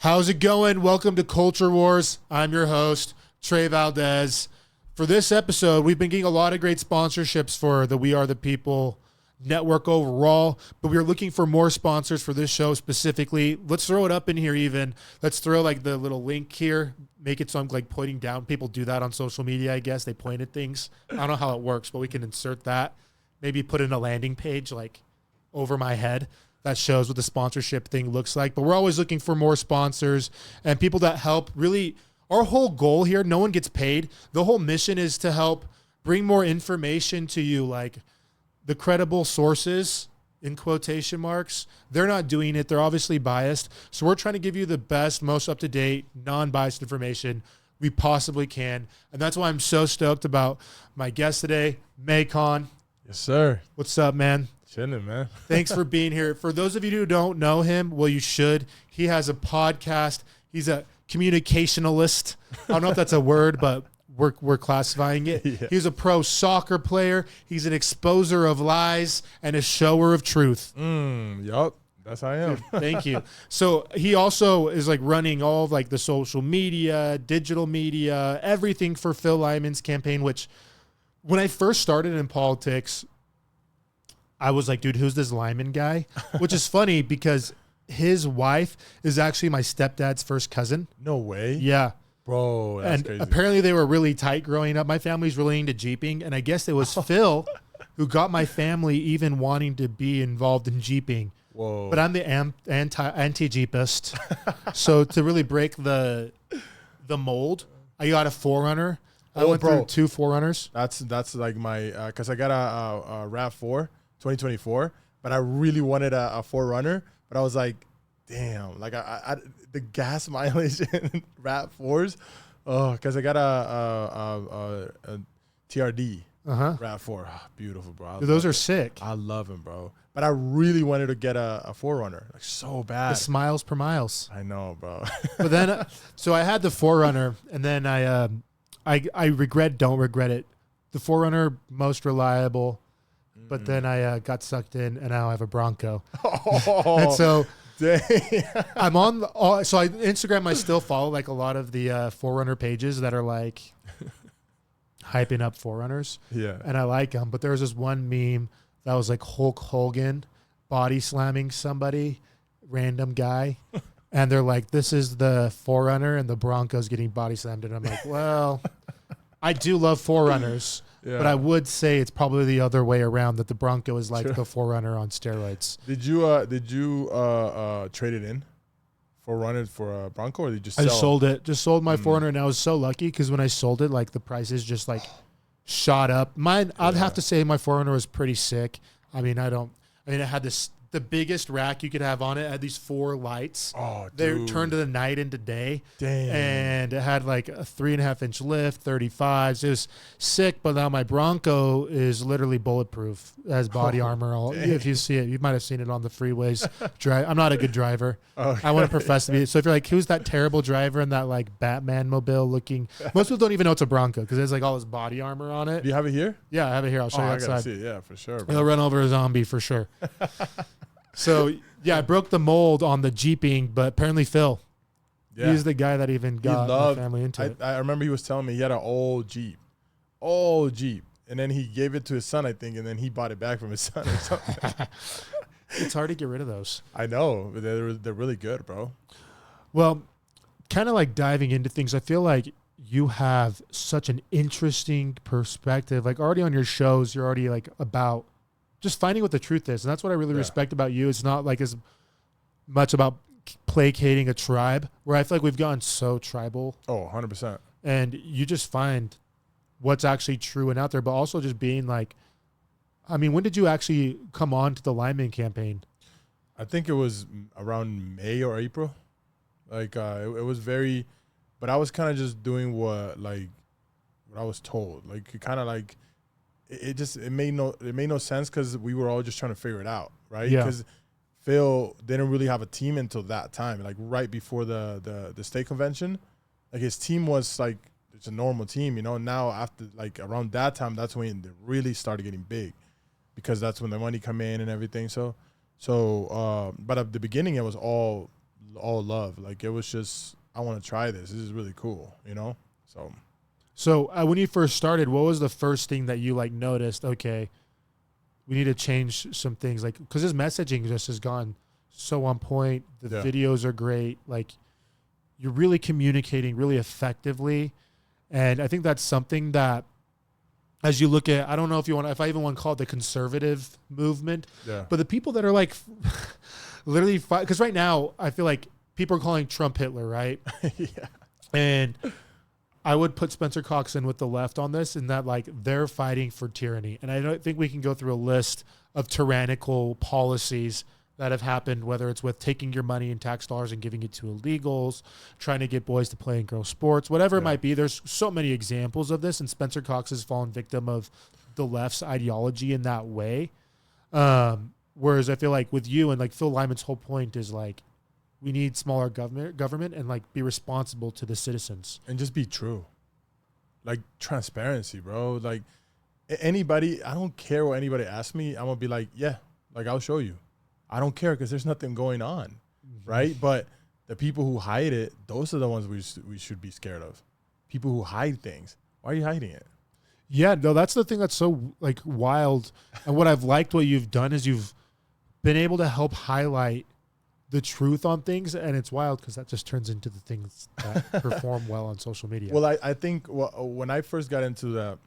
How's it going? Welcome to Culture Wars. I'm your host, Trey Valdez. For this episode, we've been getting a lot of great sponsorships for the We Are the People network overall, but we are looking for more sponsors for this show specifically. Let's throw it up in here even. Let's throw like the little link here, make it so I'm like pointing down. People do that on social media, I guess. They point at things. I don't know how it works, but we can insert that. Maybe put in a landing page like over my head that shows what the sponsorship thing looks like. But we're always looking for more sponsors and people that help. Really, our whole goal here, no one gets paid. The whole mission is to help bring more information to you, like the credible sources, in quotation marks. They're not doing it. They're obviously biased. So we're trying to give you the best, most up-to-date, non-biased information we possibly can. And that's why I'm so stoked about my guest today, Macon. Yes, sir. What's up, man? Chilling, man. Thanks for being here. For those of you who don't know him, well, you should. He has a podcast. He's a communicationalist. I don't know if that's a word, but we're classifying it. Yeah. He's a pro soccer player. He's an exposer of lies and a shower of truth. Yup. That's how I am. Dude, thank you. So he also is like running all of like the social media, digital media, everything for Phil Lyman's campaign, which when I first started in politics, I was like, dude, who's this Lyman guy? Which is funny because his wife is actually my stepdad's first cousin. No way. Yeah. Bro, that's crazy. Apparently they were really tight growing up. My family's really into Jeeping, and I guess it was Phil who got my family even wanting to be involved in Jeeping. Whoa. But I'm the anti-Jeepist. So to really break the mold, I got a 4Runner. I went through 2 4Runners. That's like my, because I got a RAV4 2024, but I really wanted a 4Runner, but I was like, damn, like I the gas mileage in RAV4s, because I got a TRD RAV4. Oh, beautiful, bro. Dude, those are sick. I love them, bro. But I really wanted to get a 4Runner, like so bad. The smiles per miles. I know, bro. But then, so I had the 4Runner, and then I don't regret it. The 4Runner, most reliable. But then I got sucked in, and now I have a Bronco. Oh, and so dang. I'm on so I Instagram. I still follow like a lot of the 4Runner pages that are like hyping up 4Runners. Yeah, and I like them. But there was this one meme that was like Hulk Hogan body slamming somebody, random guy, and they're like, "This is the 4Runner, and the Bronco's getting body slammed." And I'm like, "Well, I do love 4Runners." Yeah. But I would say it's probably the other way around, that the Bronco is like the 4Runner on steroids. Did you trade it in for running for a Bronco, or did you just sell? I sold it. Just sold my 4Runner, and I was so lucky because when I sold it, like the prices just like shot up. Mine, I'd have to say my 4Runner was pretty sick. I mean, it had the biggest rack you could have on it. It had these 4 lights. Oh, dude. They turned the night into day. Damn. And it had like a 3.5-inch lift, 35s. It was sick, but now my Bronco is literally bulletproof. It has body armor. All. If you see it, you might have seen it on the freeways. I'm not a good driver. Okay. I want to profess to be. So if you're like, who's that terrible driver in that like Batman mobile looking? Most people don't even know it's a Bronco because there's like all this body armor on it. Do you have it here? Yeah, I have it here. I'll show you outside. I gotta see it. Yeah, for sure. Bro. It'll run over a zombie for sure. So, yeah, I broke the mold on the Jeeping, but apparently Phil, he's the guy that even got my family into it. I remember he was telling me he had an old Jeep. And then he gave it to his son, I think, and then he bought it back from his son or something. It's hard to get rid of those. I know, but they're really good, bro. Well, kind of like diving into things, I feel like you have such an interesting perspective. Like already on your shows, you're already like about just finding what the truth is. And that's what I really respect about you. It's not like as much about placating a tribe, where I feel like we've gotten so tribal. Oh, 100%. And you just find what's actually true and out there, but also just being like, I mean, when did you actually come on to the Lyman campaign? I think it was around May or April. Like, it was very, but I was kind of just doing what I was told. Like, kind of like, it made no sense because we were all just trying to figure it out, right? Yeah. Because Phil didn't really have a team until that time, like right before the state convention. Like his team was like, it's a normal team, you know. Now after like around that time, that's when they really started getting big, because that's when the money come in and everything. So but at the beginning it was all all love. Like, it was just, I want to try this. This is really cool, you know? So when you first started, what was the first thing that you like noticed? Okay, we need to change some things, like, because his messaging just has gone so on point. The videos are great. Like, you're really communicating really effectively. And I think that's something that, as you look at, I don't know if I even want to call it the conservative movement, but the people that are like literally, because right now I feel like people are calling Trump Hitler, right? Yeah. And I would put Spencer Cox in with the left on this, in that, like, they're fighting for tyranny. And I don't think we can go through a list of tyrannical policies that have happened, whether it's with taking your money and tax dollars and giving it to illegals, trying to get boys to play in girls' sports, whatever it might be. There's so many examples of this, and Spencer Cox has fallen victim of the left's ideology in that way. Whereas I feel like with you and like Phil Lyman's whole point is like, we need smaller government and like be responsible to the citizens. And just be true. Like, transparency, bro. Like, anybody, I don't care what anybody asks me. I'm going to be like, yeah, like, I'll show you. I don't care, because there's nothing going on, right? But the people who hide it, those are the ones we should be scared of. People who hide things. Why are you hiding it? Yeah, no, that's the thing that's so, like, wild. And what I've liked what you've done is you've been able to help highlight the truth on things, and it's wild because that just turns into the things that perform well on social media. Well, I think when I first got into that,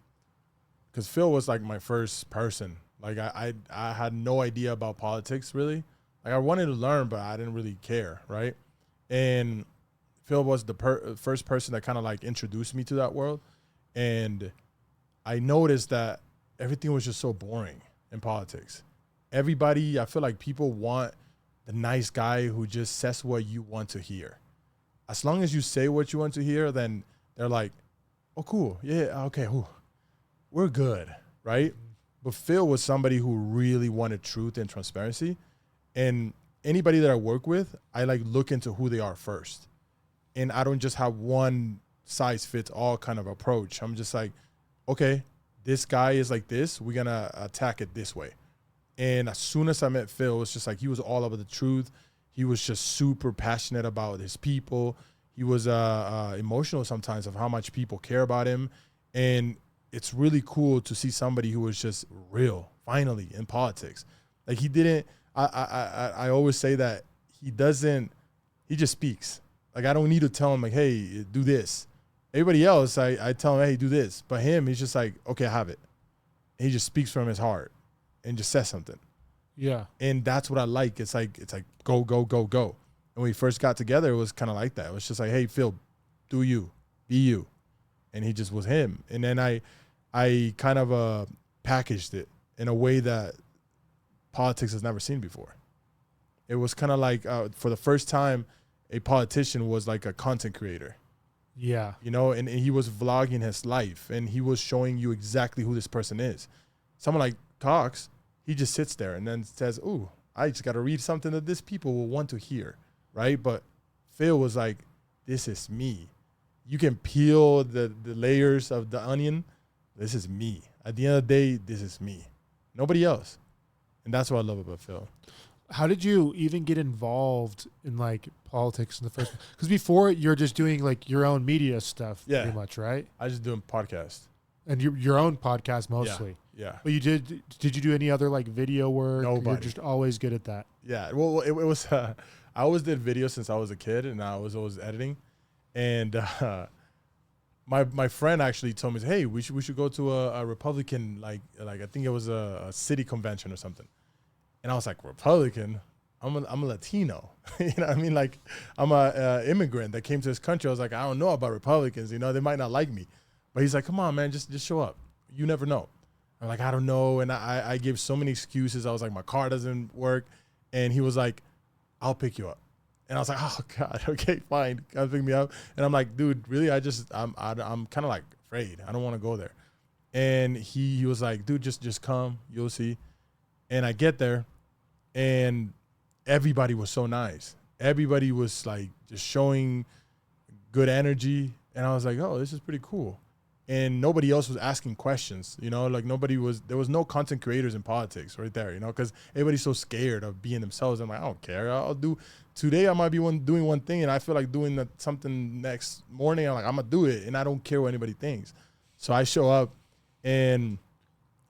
because Phil was like my first person. Like, I had no idea about politics, really. Like, I wanted to learn, but I didn't really care, right? And Phil was the first person that kind of like introduced me to that world. And I noticed that everything was just so boring in politics. Everybody, I feel like people want the nice guy who just says what you want to hear. As long as you say what you want to hear, then they're like, oh, cool. Yeah, okay, we're good, right? But Phil was somebody who really wanted truth and transparency. And anybody that I work with, I like look into who they are first. And I don't just have one size fits all kind of approach. I'm just like, okay, this guy is like this. We're going to attack it this way. And as soon as I met Phil, it's just like he was all about the truth. He was just super passionate about his people. He was emotional sometimes of how much people care about him. And it's really cool to see somebody who was just real, finally, in politics. Like, he didn't, I always say that he just speaks. Like, I don't need to tell him, like, hey, do this. Everybody else, I tell him, hey, do this. But him, he's just like, okay, I have it. And he just speaks from his heart and just says something. Yeah. And that's what I like. It's like, go, go, go, go. And when we first got together, it was kind of like that. It was just like, hey, Phil, do you, be you. And he just was him. And then I kind of packaged it in a way that politics has never seen before. It was kind of like, for the first time, a politician was like a content creator. Yeah. You know, and he was vlogging his life, and he was showing you exactly who this person is. Someone like Cox, he just sits there and then says, ooh, I just got to read something that this people will want to hear, right? But Phil was like, this is me. You can peel the layers of the onion. This is me. At the end of the day, this is me. Nobody else. And that's what I love about Phil. How did you even get involved in like politics in the first? Because before you're just doing like your own media stuff, pretty much, right? I just doing podcasts and your own podcast mostly. Yeah. But did you do any other like video work? Nobody. You're just always good at that. Yeah. Well, it was. I always did videos since I was a kid, and I was always editing. And my friend actually told me, hey, we should go to a Republican like I think it was a city convention or something. And I was like, Republican? I'm a Latino. You know what I mean? Like, I'm a immigrant that came to this country. I was like, I don't know about Republicans. You know, they might not like me. But he's like, come on, man, just show up. You never know. I'm like, I don't know. And I gave so many excuses. I was like, my car doesn't work. And he was like, I'll pick you up. And I was like, oh, God, okay, fine. Come pick me up. And I'm like, dude, really? I'm kind of like afraid. I don't want to go there. And he was like, dude, just come. You'll see. And I get there. And everybody was so nice. Everybody was like just showing good energy. And I was like, oh, this is pretty cool. and nobody else was asking questions, like there was no content creators in politics right there, because everybody's so scared of being themselves. I'm like, I don't care. Today I might be doing one thing and I feel like doing something next morning. I'm going to do it and I don't care what anybody thinks. So I show up and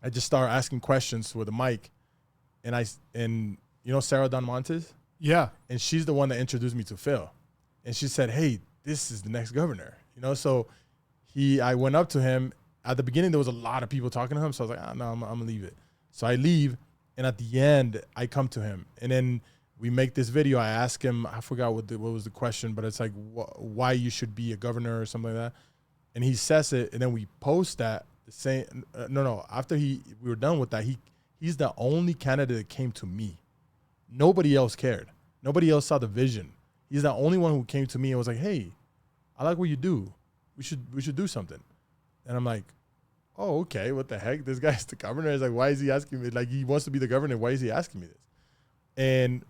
I just start asking questions with a mic and Sarah Don Montes? Yeah. And she's the one that introduced me to Phil. And she said, hey, this is the next governor, so I went up to him. At the beginning, there was a lot of people talking to him. So I was like, no, I'm going to leave it. So I leave. And at the end, I come to him. And then we make this video. I ask him, I forgot what was the question, but it's like why you should be a governor or something like that. And he says it. And then we post that the same. After we were done with that, he's the only candidate that came to me. Nobody else cared. Nobody else saw the vision. He's the only one who came to me and was like, hey, I like what you do. We should do something. And I'm like, oh, okay, what the heck? This guy's the governor. It's like, why is he asking me? Like, he wants to be the governor. Why is he asking me this? And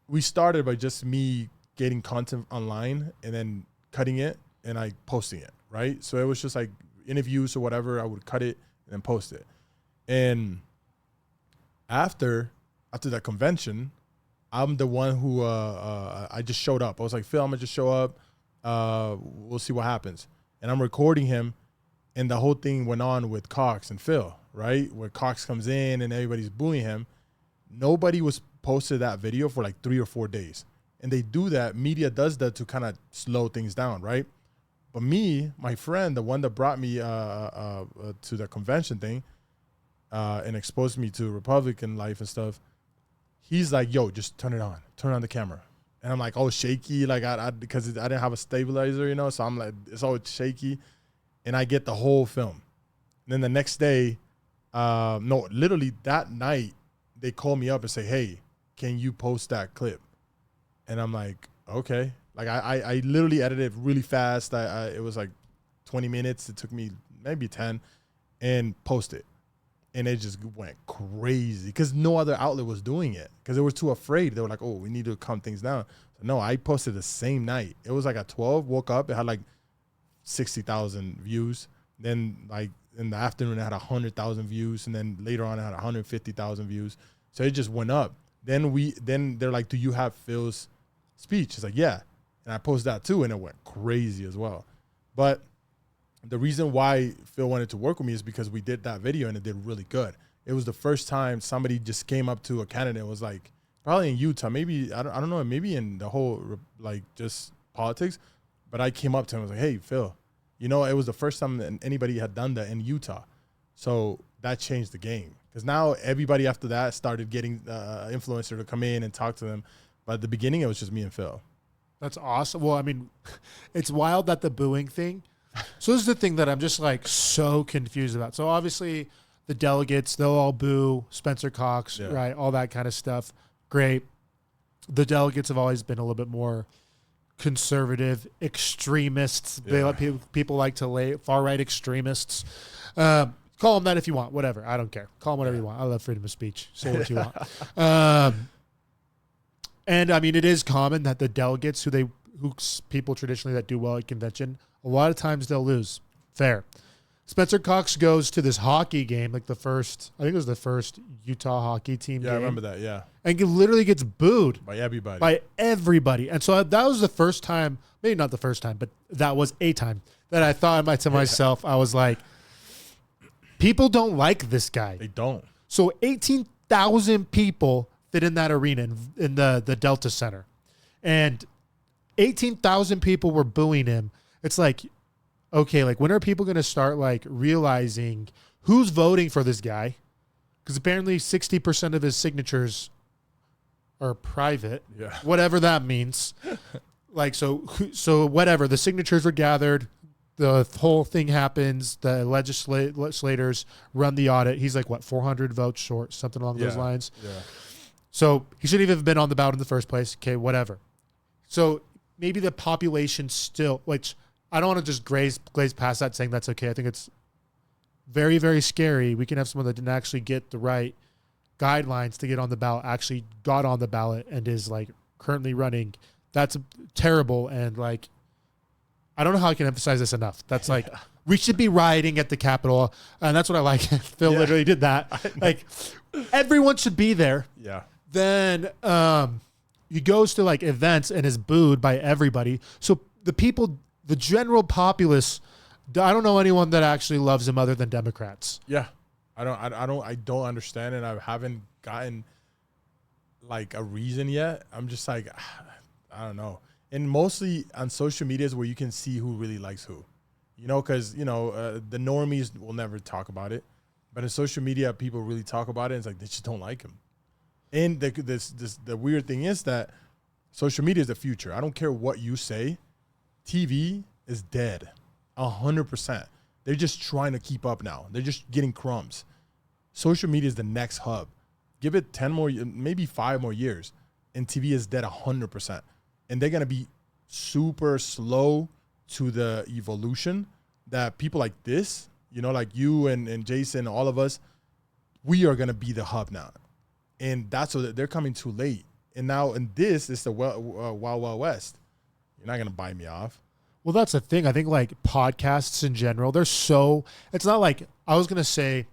we started by just me getting content online and then cutting it and like posting it, right? So it was just like interviews or whatever. I would cut it and then post it. And after that convention, I'm the one who I just showed up. I was like, Phil, I'm going to just show up. We'll see what happens. And I'm recording him, and the whole thing went on with Cox and Phil, right? Where Cox comes in and everybody's booing him. Nobody was posted that video for like 3 or 4 days. And they do that. Media does that to kind of slow things down, right? But me, my friend, the one that brought me to the convention thing and exposed me to Republican life and stuff, he's like, yo, just turn it on the camera. And I'm like, oh, shaky, like because I didn't have a stabilizer, so I'm like, it's all shaky. And I get the whole film. And then the next day, literally that night, they call me up and say, hey, can you post that clip? And I'm like, okay. Like I literally edited it really fast. It was like 20 minutes. It took me maybe 10 and post it. And it just went crazy because no other outlet was doing it because they were too afraid. They were like, oh, we need to calm things down. So no, I posted the same night. It was like at 12, woke up. It had like 60,000 views. Then like in the afternoon, it had 100,000 views. And then later on, it had 150,000 views. So it just went up. Then they're like, do you have Phil's speech? It's like, yeah. And I posted that too. And it went crazy as well. But the reason why Phil wanted to work with me is because we did that video and it did really good. It was the first time somebody just came up to a candidate and was like, probably in Utah, maybe, I don't know, maybe in the whole, like, just politics. But I came up to him and was like, hey, Phil, it was the first time that anybody had done that in Utah. So that changed the game. Because now everybody after that started getting influencer to come in and talk to them. But at the beginning, it was just me and Phil. That's awesome. Well, I mean, it's wild that the booing thing. So this is the thing that I'm just like so confused about. So obviously the delegates, they'll all boo Spencer Cox, right? All that kind of stuff. Great. The delegates have always been a little bit more conservative, extremists. Yeah. They let people like to lay far-right extremists. Call them that if you want, whatever. I don't care. Call them whatever you want. I love freedom of speech. Say what you want. And I mean, it is common that the delegates who people traditionally that do well at convention, a lot of times they'll lose. Fair. Spencer Cox goes to this hockey game, like I think it was the first Utah hockey team game. Yeah, I remember that, yeah. And he literally gets booed. By everybody. And so that was the first time, maybe not the first time, but that was a time that I thought to myself, I was like, people don't like this guy. They don't. So 18,000 people fit in that arena in the Delta Center. And 18,000 people were booing him. It's like, okay, like when are people going to start like realizing who's voting for this guy? Because apparently 60% of his signatures are private, whatever that means. Like, so whatever, the signatures were gathered, the whole thing happens, the legislators run the audit. He's like, what, 400 votes short, something along those lines. Yeah. So he shouldn't even have been on the ballot in the first place. Okay, whatever. So maybe the population still, which I don't want to just glaze past that saying that's okay. I think it's very, very scary. We can have someone that didn't actually get the right guidelines to get on the ballot, actually got on the ballot and is like currently running. That's terrible. And like, I don't know how I can emphasize this enough. That's like We should be rioting at the Capitol. And that's what I like. Phil literally did that. Like, everyone should be there. Yeah. Then he goes to like events and is booed by everybody. So the people, the general populace, I don't know anyone that actually loves him other than Democrats. Yeah. I don't understand, and I haven't gotten like a reason yet. I'm just like, I don't know. And mostly on social media is where you can see who really likes who, you know, because, you know, the normies will never talk about it. But in social media, people really talk about it. And it's like, they just don't like him. And the weird thing is that social media is the future. I don't care what you say. TV is dead 100%. They're just trying to keep up now. They're just getting crumbs. Social media is the next hub. Give it 10 more, maybe 5 more years, and TV is dead 100%. And they're going to be super slow to the evolution that people like this, you know, like you and Jason, all of us, we are going to be the hub now. And that's what they're coming too late. And now, and this is the Wild Wild West. You're not going to buy me off. Well, that's the thing. I think like podcasts in general, they're so, it's not like, I was going to say,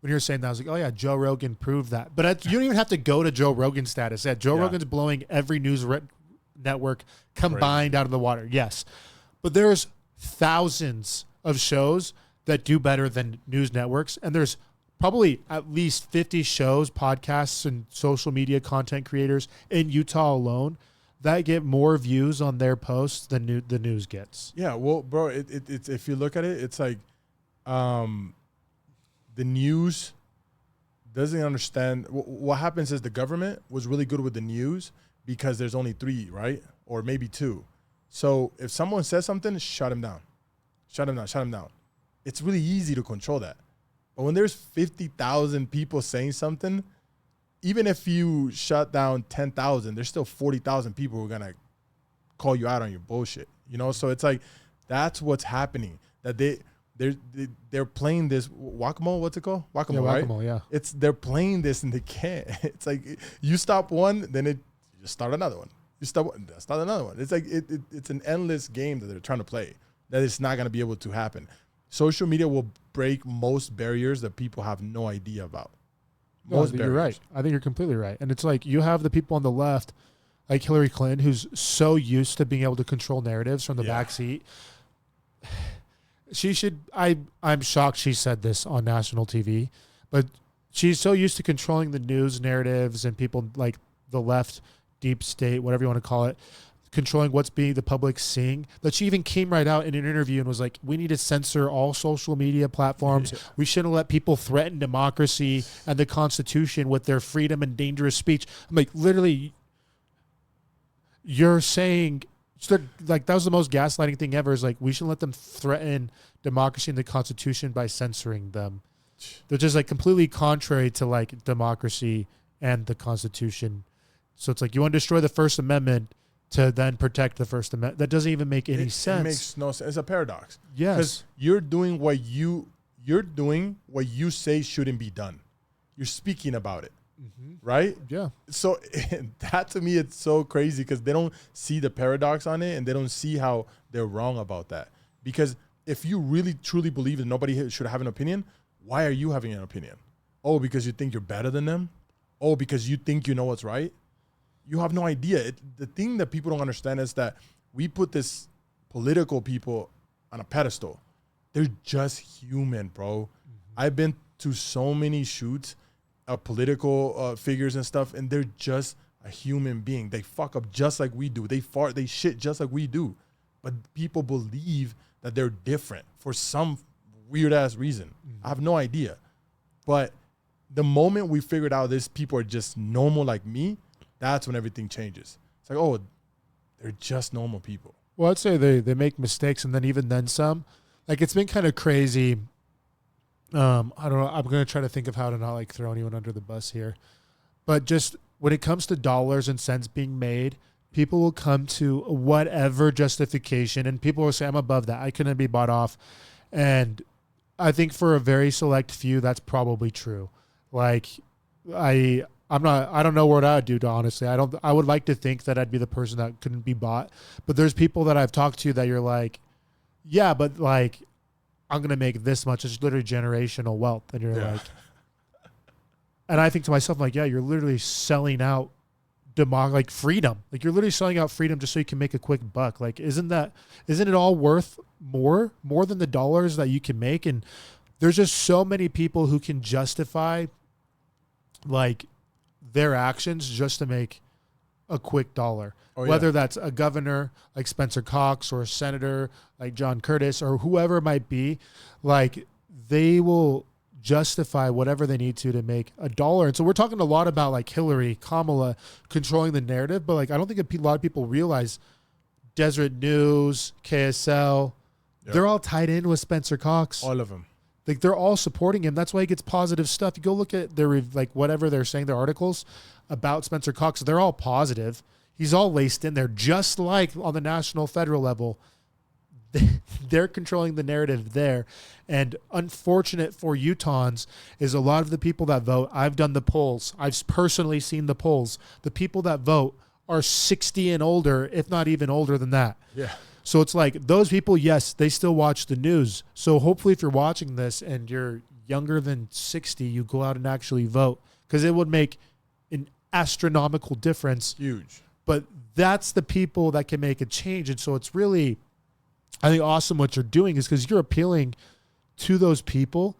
when you were saying that, I was like, oh yeah, Joe Rogan proved that. But you don't even have to go to Joe Rogan status. Yeah, Joe Rogan's blowing every news network combined out of the water. Yes. But there's thousands of shows that do better than news networks. And there's probably at least 50 shows, podcasts, and social media content creators in Utah alone that get more views on their posts than the news gets. Yeah, well, bro, it's if you look at it, it's like the news doesn't understand. What happens is the government was really good with the news because there's only 3, right? Or maybe 2. So if someone says something, shut him down. Shut him down, shut him down. It's really easy to control that. But when there's 50,000 people saying something, even if you shut down 10,000, there's still 40,000 people who are going to call you out on your bullshit. You know, so it's like that's what's happening. That they're playing this whack-a-mole. What's it called? Whack-a-mole, right? Whack-a-mole, yeah. They're playing this and they can't. It's like you stop one, then you just start another one. You stop one, start another one. It's like it's an endless game that they're trying to play. That it's not going to be able to happen. Social media will break most barriers that people have no idea about. You're right. I think you're completely right. And it's like you have the people on the left, like Hillary Clinton, who's so used to being able to control narratives from the back seat. She should. I'm shocked she said this on national TV, but she's so used to controlling the news narratives and people like the left, deep state, whatever you want to call it, controlling what's being the public seeing, that she even came right out in an interview and was like, we need to censor all social media platforms. We shouldn't let people threaten democracy and the Constitution with their freedom and dangerous speech. I'm like, literally, you're saying, like, that was the most gaslighting thing ever, is like, we shouldn't let them threaten democracy and the Constitution by censoring them. They're just like completely contrary to like democracy and the Constitution. So it's like, you want to destroy the First Amendment to then protect the First Amendment. That doesn't even make any sense. It makes no sense. It's a paradox. Yes. Because you're doing what you say shouldn't be done. You're speaking about it. Mm-hmm. Right? Yeah. So that to me, it's so crazy because they don't see the paradox on it and they don't see how they're wrong about that. Because if you really truly believe that nobody should have an opinion, why are you having an opinion? Oh, because you think you're better than them? Oh, because you think you know what's right? You have no idea. The thing that people don't understand is that we put this political people on a pedestal. They're just human, bro. Mm-hmm. I've been to so many shoots of political figures and stuff, and they're just a human being. They fuck up just like we do. They fart, they shit just like we do. But people believe that they're different for some weird-ass reason. Mm-hmm. I have no idea. But the moment we figured out these people are just normal like me, that's when everything changes. It's like, oh, they're just normal people. Well, I'd say they make mistakes, and then even then some. Like, it's been kind of crazy. I don't know. I'm going to try to think of how to not like throw anyone under the bus here. But just when it comes to dollars and cents being made, people will come to whatever justification, and people will say, I'm above that. I couldn't be bought off. And I think for a very select few, that's probably true. Like, I don't know what I'd do, honestly. I would like to think that I'd be the person that couldn't be bought. But there's people that I've talked to that you're like, yeah, but like, I'm going to make this much. It's literally generational wealth. And you're Yeah. like, and I think to myself, I'm like, yeah, you're literally selling out like freedom. Like you're literally selling out freedom just so you can make a quick buck. Like, isn't it all worth more than the dollars that you can make? And there's just so many people who can justify like their actions just to make a quick dollar. Whether that's a governor like Spencer Cox or a senator like John Curtis or whoever it might be, like they will justify whatever they need to make a dollar. And so we're talking a lot about like Hillary, Kamala controlling the narrative, but like I don't think a lot of people realize Deseret News, KSL, they're all tied in with Spencer Cox. All of them. Like they're all supporting him. That's why he gets positive stuff. You go look at their like whatever they're saying, their articles about Spencer Cox, they're all positive. He's all laced in there, just like on the national federal level. They're controlling the narrative there. And unfortunate for Utahns is a lot of the people that vote. I've done the polls. I've personally seen the polls. The people that vote are 60 and older, if not even older than that. Yeah. So it's like those people, yes, they still watch the news. So hopefully if you're watching this and you're younger than 60, you go out and actually vote because it would make an astronomical difference. Huge. But that's the people that can make a change. And so it's really, I think, awesome what you're doing is because you're appealing to those people,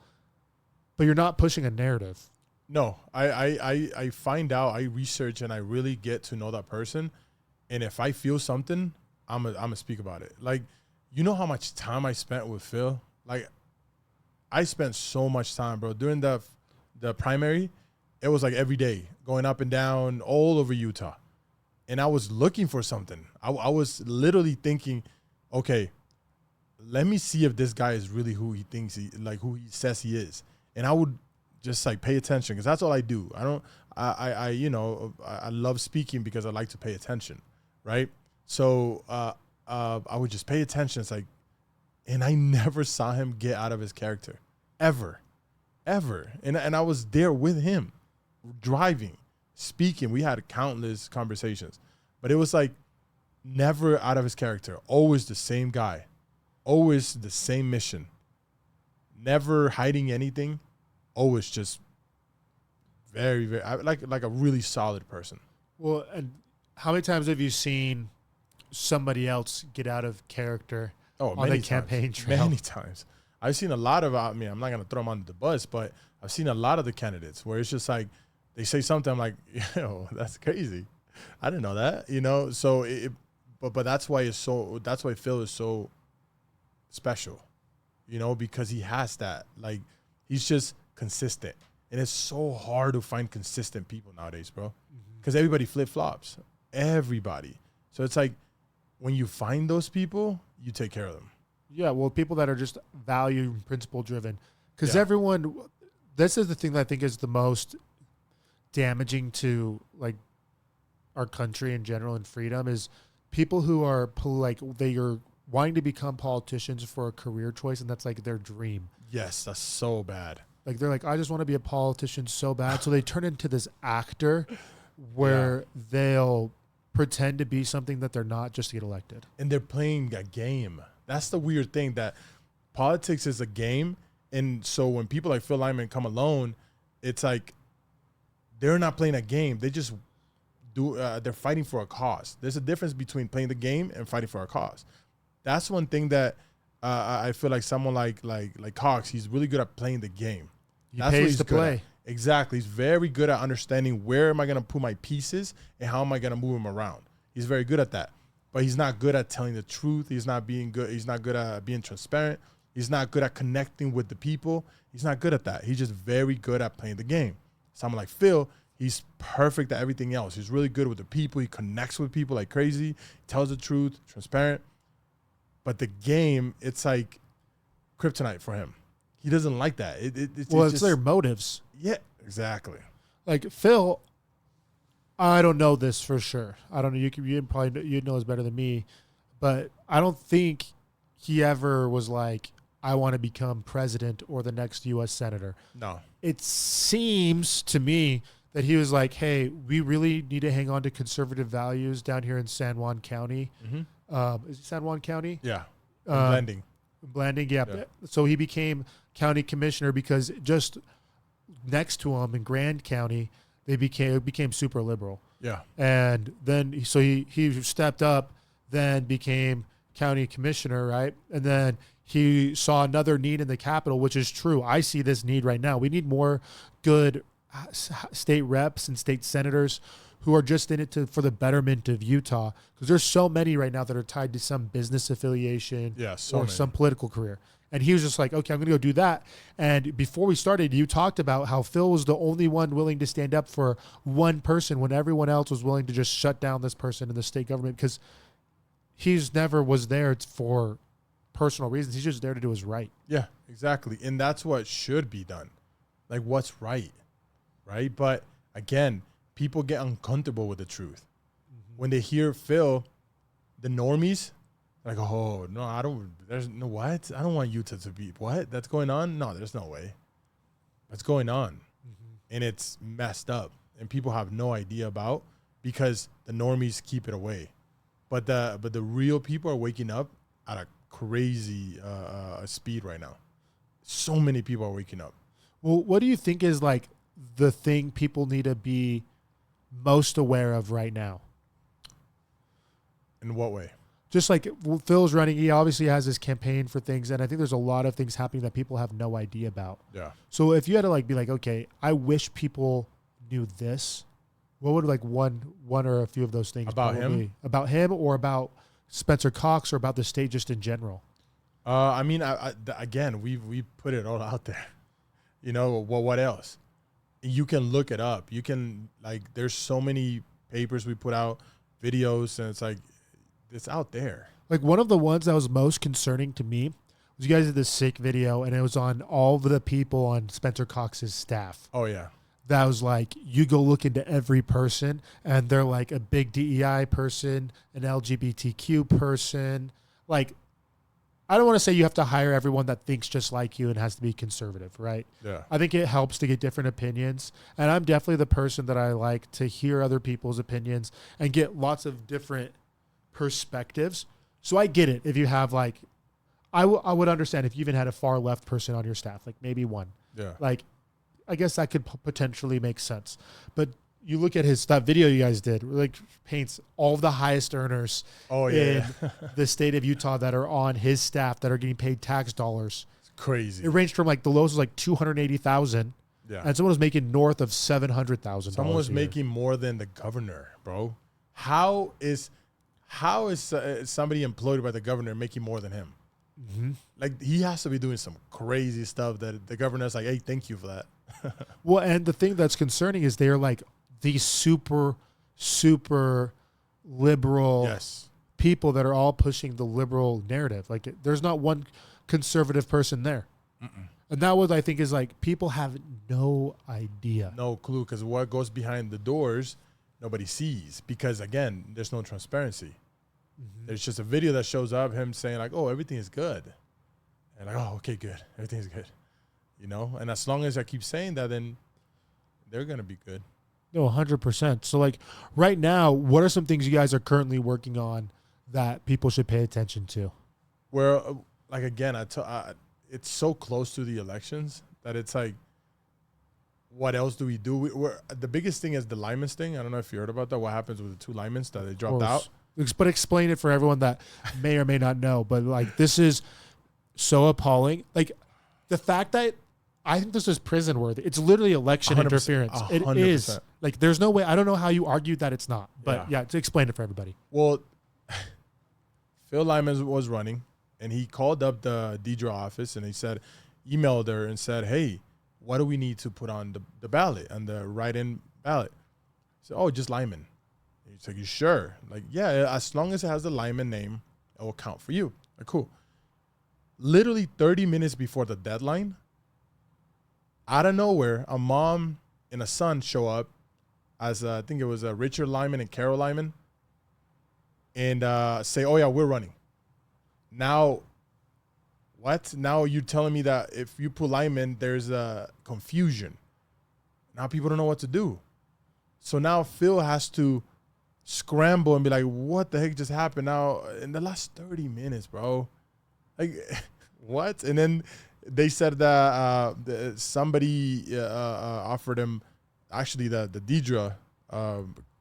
but you're not pushing a narrative. No, I find out, I research, and I really get to know that person. And if I feel something, I'm a speak about it. Like, you know how much time I spent with Phil? Like, I spent so much time, bro. During the primary, it was like every day, going up and down all over Utah. And I was looking for something. I was literally thinking, okay, let me see if this guy is really who he thinks who he says he is. And I would just like pay attention because that's all I do. I love speaking because I like to pay attention, right? So I would just pay attention. It's like, and I never saw him get out of his character, ever. And I was there with him, driving, speaking. We had countless conversations, but it was like never out of his character. Always the same guy, always the same mission, never hiding anything. Always just very, very like a really solid person. Well, and how many times have you seen somebody else get out of character on the campaign trail? Many times. I've seen a lot of, I'm not going to throw them under the bus, but I've seen a lot of the candidates where it's just like, they say something, I'm like, yo, that's crazy. I didn't know that, so but that's why Phil is so special, because he has that, like, he's just consistent. And it's so hard to find consistent people nowadays, bro, because everybody flip-flops, everybody. So it's like, when you find those people, you take care of them. Yeah, well, people that are just value and principle driven. Because everyone, this is the thing that I think is the most damaging to like our country in general and freedom is people who are they are wanting to become politicians for a career choice, and that's like their dream. Yes, that's so bad. Like they're like, I just want to be a politician so bad. So they turn into this actor where they'll pretend to be something that they're not just to get elected. And they're playing a game. That's the weird thing, that politics is a game. And so when people like Phil Lyman come alone, it's like they're not playing a game. They just they're fighting for a cause. There's a difference between playing the game and fighting for a cause. That's one thing that I feel like someone like Cox, he's really good at playing the game. He pays to play. Exactly. He's very good at understanding where am I going to put my pieces and how am I going to move them around. He's very good at that. But he's not good at telling the truth. He's not good at being transparent. He's not good at connecting with the people. He's not good at that. He's just very good at playing the game. Someone like Phil, he's perfect at everything else. He's really good with the people. He connects with people like crazy. He tells the truth, transparent. But the game, it's like kryptonite for him. He doesn't like that. It's their motives. Yeah, exactly. Like Phil, I don't know this for sure. I don't know. You know this better than me, but I don't think he ever was like, I want to become president or the next U.S. senator. No. It seems to me that he was like, hey, we really need to hang on to conservative values down here in San Juan County. Mm-hmm. Is it San Juan County? Yeah. Blending. Blanding, yeah. So he became county commissioner because just next to him in Grand County, it became super liberal. Yeah. And then he stepped up, then became county commissioner, right? And then he saw another need in the capital, which is true. I see this need right now. We need more good state reps and state senators who are just in it for the betterment of Utah, because there's so many right now that are tied to some business affiliation or some political career. And he was just like, okay, I'm going to go do that. And before we started, you talked about how Phil was the only one willing to stand up for one person when everyone else was willing to just shut down this person in the state government, because he's never was there for personal reasons. He's just there to do his right. Yeah, exactly. And that's what should be done. Like, what's right? Right? But again, people get uncomfortable with the truth. Mm-hmm. When they hear Phil, the normies, like, oh, no, I don't, there's no what? I don't want Utah to be, what? That's going on? No, there's no way. That's going on. Mm-hmm. And it's messed up. And people have no idea about, because the normies keep it away. But the real people are waking up at a crazy speed right now. So many people are waking up. Well, what do you think is like the thing people need to be most aware of right now? In what way? Just like Phil's running, he obviously has his campaign for things, and I think there's a lot of things happening that people have no idea about. Yeah. So if you had to like be like, okay, I wish people knew this, what would like one or a few of those things about him? About him, or about Spencer Cox, or about the state just in general? I mean, again, we put it all out there. You know, well, what else? You can look it up. You can, like, there's so many papers we put out, videos, and it's like, it's out there. Like, one of the ones that was most concerning to me was you guys did this sick video, and it was on all of the people on Spencer Cox's staff. Oh, yeah. That was like, you go look into every person, and they're like a big DEI person, an LGBTQ person. Like, I don't want to say you have to hire everyone that thinks just like you and has to be conservative, right? Yeah. I think it helps to get different opinions. And I'm definitely the person that I like to hear other people's opinions and get lots of different perspectives. So I get it if you have like, I would understand if you even had a far left person on your staff, like maybe one. Yeah. Like, I guess that could potentially make sense. But you look at that video you guys did, like paints all of the highest earners in the state of Utah that are on his staff that are getting paid tax dollars. It's crazy. It ranged from like the lowest was like 280,000. Yeah. And someone was making north of 700,000. Someone was making more than the governor, bro. How is somebody employed by the governor making more than him? Mm-hmm. Like, he has to be doing some crazy stuff that the governor's like, hey, thank you for that. Well, and the thing that's concerning is they're like these super, super liberal people that are all pushing the liberal narrative. Like, there's not one conservative person there. Mm-mm. And that what I think is like, people have no idea. No clue, because what goes behind the doors, nobody sees. Because, again, there's no transparency. Mm-hmm. There's just a video that shows up, him saying like, oh, everything is good. And like, oh, okay, good. Everything's good. You know? And as long as I keep saying that, then they're going to be good. No, 100%. So, like, right now, what are some things you guys are currently working on that people should pay attention to? Well, like, again, it's so close to the elections that it's like, what else do we do? The biggest thing is the Lymans thing. I don't know if you heard about that. What happens with the two Lymans that they dropped out? But explain it for everyone that may or may not know. But, like, this is so appalling. Like, the fact that I think this is prison worthy. It's literally election interference. 100%. It is. Like, there's no way. I don't know how you argued that it's not. But, yeah, to explain it for everybody. Well, Phil Lyman was running, and he called up the Deidre office, and he emailed her and said, hey, what do we need to put on the ballot, on the write-in ballot? So, oh, just Lyman. He's like, you sure? Like, yeah, as long as it has the Lyman name, it will count for you. Like, cool. Literally 30 minutes before the deadline, out of nowhere, a mom and a son show up as I think it was Richard Lyman and Carol Lyman, and say, oh, yeah, we're running. Now, what? Now you're telling me that if you put Lyman, there's a confusion. Now people don't know what to do. So now Phil has to scramble and be like, what the heck just happened now in the last 30 minutes, bro? Like, what? And then they said that somebody offered him, actually the Deidre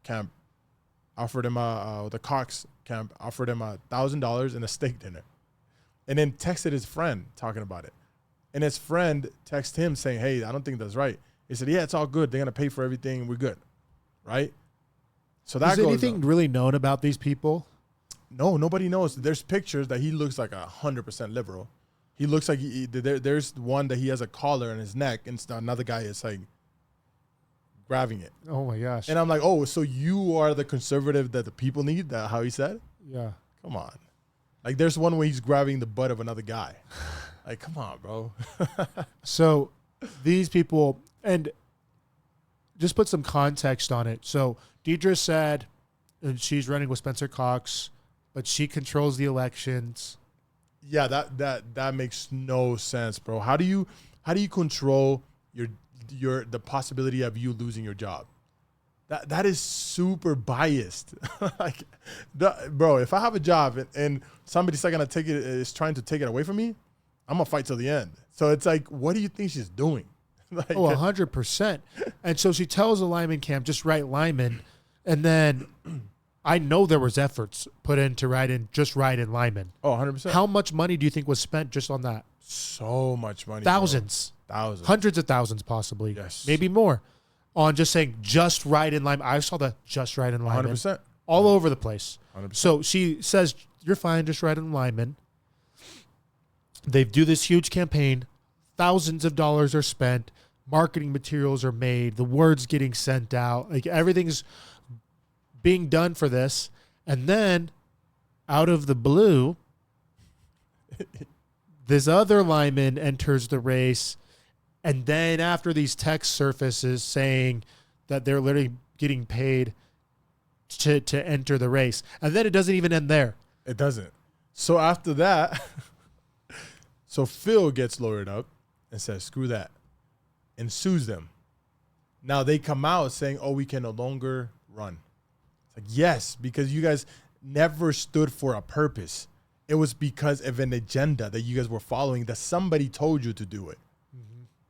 camp offered him the Cox camp offered him $1,000 and a steak dinner, and then texted his friend talking about it, and his friend texted him saying, "Hey, I don't think that's right." He said, "Yeah, it's all good. They're gonna pay for everything. We're good, right?" So that is anything really known about these people? No, nobody knows. There's pictures that he looks like 100% liberal. He looks like there's one that he has a collar on his neck, and another guy is like grabbing it. Oh my gosh! And I'm like, oh, so you are the conservative that the people need? That how he said? Yeah. Come on. Like there's one where he's grabbing the butt of another guy. Like, come on, bro. So these people, and just put some context on it. So Deidre said, and she's running with Spencer Cox, but she controls the elections. Yeah, that makes no sense, bro. How do you control the possibility of you losing your job? That is super biased. Like, bro, if I have a job and somebody's not gonna is trying to take it away from me, I'm gonna fight till the end. So it's like, what do you think she's doing? Like, 100%. And so she tells the Lyman camp, just write Lyman, and then I know there was efforts put in to write in Lyman. Oh, 100%. How much money do you think was spent just on that? So much money. Thousands. Bro. Thousands. Hundreds of thousands, possibly. Yes. Maybe more. On just saying, just write in Lyman. I saw the just write in Lyman. 100%. All over the place. 100%. So she says, you're fine, just write in Lyman. They do this huge campaign. Thousands of dollars are spent. Marketing materials are made. The word's getting sent out. Like, everything's being done for this. And then, out of the blue, this other Lyman enters the race. And then after these text surfaces saying that they're literally getting paid to enter the race. And then it doesn't even end there. It doesn't. So after that, so Phil gets lawyered up and says, screw that, and sues them. Now they come out saying, oh, we can no longer run. It's like, yes, because you guys never stood for a purpose. It was because of an agenda that you guys were following, that somebody told you to do it.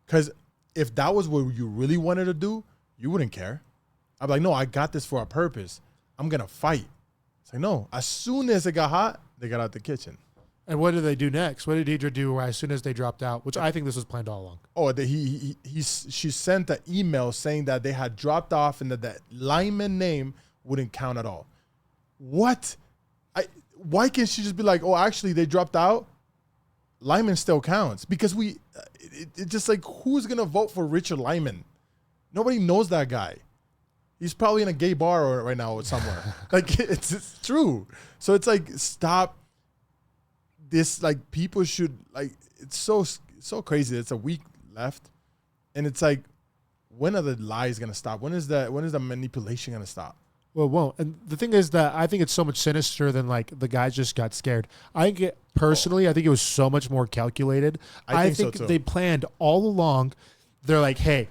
Because if that was what you really wanted to do, you wouldn't care. I'd be like, no, I got this for a purpose. I'm going to fight. It's like, no. As soon as it got hot, they got out the kitchen. And what did they do next? What did Deidre do as soon as they dropped out? Which I think this was planned all along. Oh, she sent an email saying that they had dropped off and that Lyman name wouldn't count at all. What? Why can't she just be like, oh, actually, they dropped out? Lyman still counts. Because it's just like, who's going to vote for Richard Lyman? Nobody knows that guy. He's probably in a gay bar right now or somewhere. Like, it's true. So it's like, stop this. Like, people should, like, it's so crazy. It's a week left. And it's like, when are the lies going to stop? When is the manipulation going to stop? Well, it won't. And the thing is that I think it's so much sinister than, like, the guys just got scared. I think it was so much more calculated. I think so too. They planned all along. They're like, hey,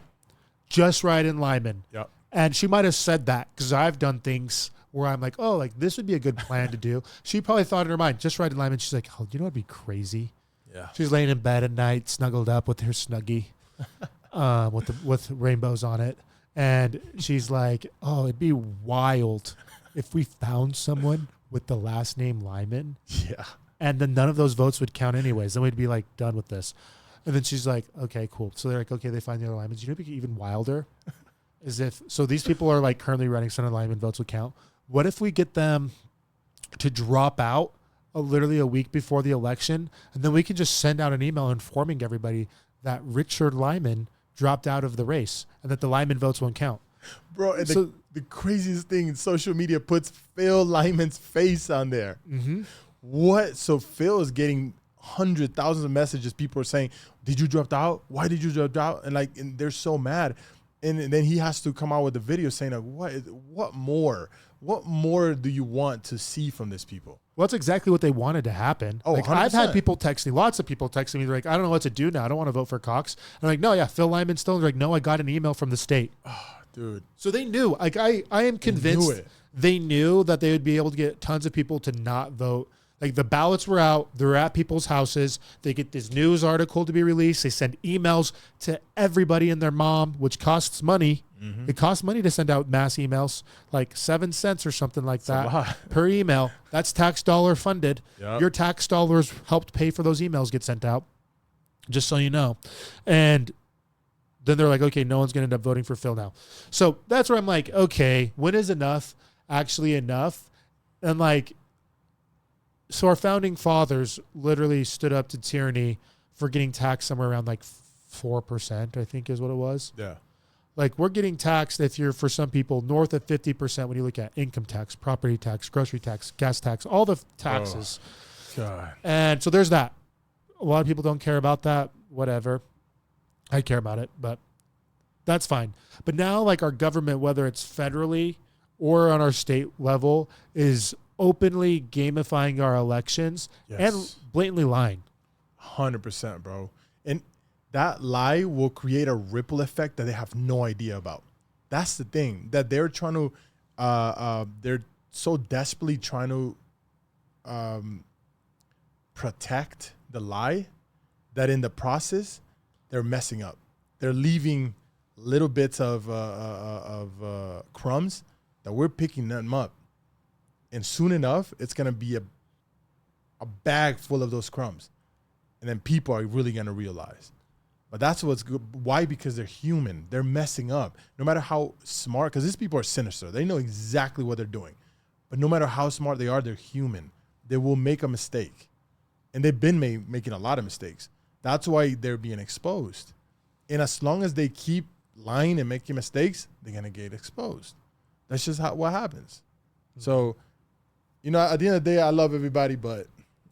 just write in Lyman. Yep. And she might have said that because I've done things where I'm like, oh, like, this would be a good plan to do. She probably thought in her mind, just write in Lyman. She's like, oh, you know what'd be crazy? Yeah. She's laying in bed at night, snuggled up with her Snuggie, with rainbows on it. And she's like, oh, it'd be wild if we found someone with the last name Lyman. Yeah. And then none of those votes would count anyways. Then we'd be like done with this. And then she's like, okay, cool. So they're like, okay, they find the other Lymans. You know, it'd be even wilder so these people are like currently running, some of the Lyman votes would count. What if we get them to drop out literally a week before the election? And then we can just send out an email informing everybody that Richard Lyman dropped out of the race and that the Lyman votes won't count. Bro, and the craziest thing, social media puts Phil Lyman's face on there. Mm-hmm. What? So Phil is getting hundreds, thousands of messages. People are saying, did you drop out? Why did you drop out? And they're so mad. And then he has to come out with a video saying, like, what more? What more do you want to see from these people? Well, that's exactly what they wanted to happen. Oh, like, 100%. I've had people text me, lots of people texting me. They're like, I don't know what to do now. I don't want to vote for Cox. And I'm like, no, yeah, Phil Lyman still. They're like, no, I got an email from the state. Oh, dude. So they knew. Like, I am convinced they knew that they would be able to get tons of people to not vote. Like the ballots were out. They're at people's houses. They get this news article to be released. They send emails to everybody and their mom, which costs money. It costs money to send out mass emails, like 7 cents or something like that per email. That's tax dollar funded. Yep. Your tax dollars helped pay for those emails get sent out, just so you know. And then they're like, okay, no one's going to end up voting for Phil now. So that's where I'm like, okay, when is enough actually enough? And like, so our founding fathers literally stood up to tyranny for getting taxed somewhere around like 4%, I think is what it was. Yeah. Like we're getting taxed if you're, for some people, north of 50% when you look at income tax, property tax, grocery tax, gas tax, all the taxes. Oh, God. And so there's that. A lot of people don't care about that. Whatever. I care about it, but that's fine. But now like our government, whether it's federally or on our state level, is openly gamifying our elections and blatantly lying. 100%, bro. And that lie will create a ripple effect that they have no idea about. That's the thing, that they're trying to, they're so desperately trying to protect the lie that in the process, they're messing up. They're leaving little bits of crumbs that we're picking them up. And soon enough, it's going to be a bag full of those crumbs. And then people are really going to realize. But that's what's good. Why? Because they're human. They're messing up. No matter how smart, because these people are sinister. They know exactly what they're doing. But no matter how smart they are, they're human. They will make a mistake. And they've been making a lot of mistakes. That's why they're being exposed. And as long as they keep lying and making mistakes, they're going to get exposed. That's just what happens. Mm-hmm. So, you know, at the end of the day, I love everybody, but,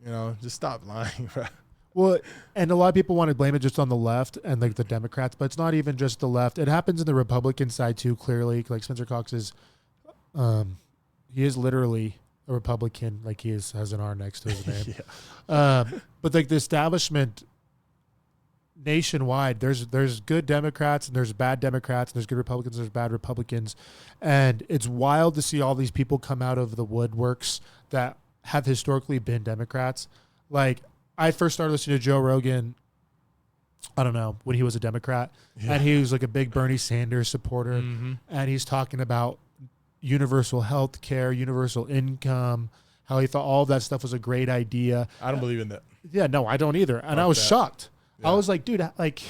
you know, just stop lying, bro. Well, and a lot of people want to blame it just on the left and like the Democrats, but it's not even just the left. It happens in the Republican side too, clearly. Like Spencer Cox is, he is literally a Republican, like he has an R next to his name. But like the establishment nationwide, there's good Democrats and there's bad Democrats and there's good Republicans, there's bad Republicans. And it's wild to see all these people come out of the woodworks that have historically been Democrats. Like, I first started listening to Joe Rogan, I don't know, when he was a Democrat. Yeah. And he was like a big Bernie Sanders supporter. Mm-hmm. And he's talking about universal health care, universal income, how he thought all of that stuff was a great idea. I don't believe in that. Yeah, no, I don't either. And I was shocked. Yeah. I was like, dude, like,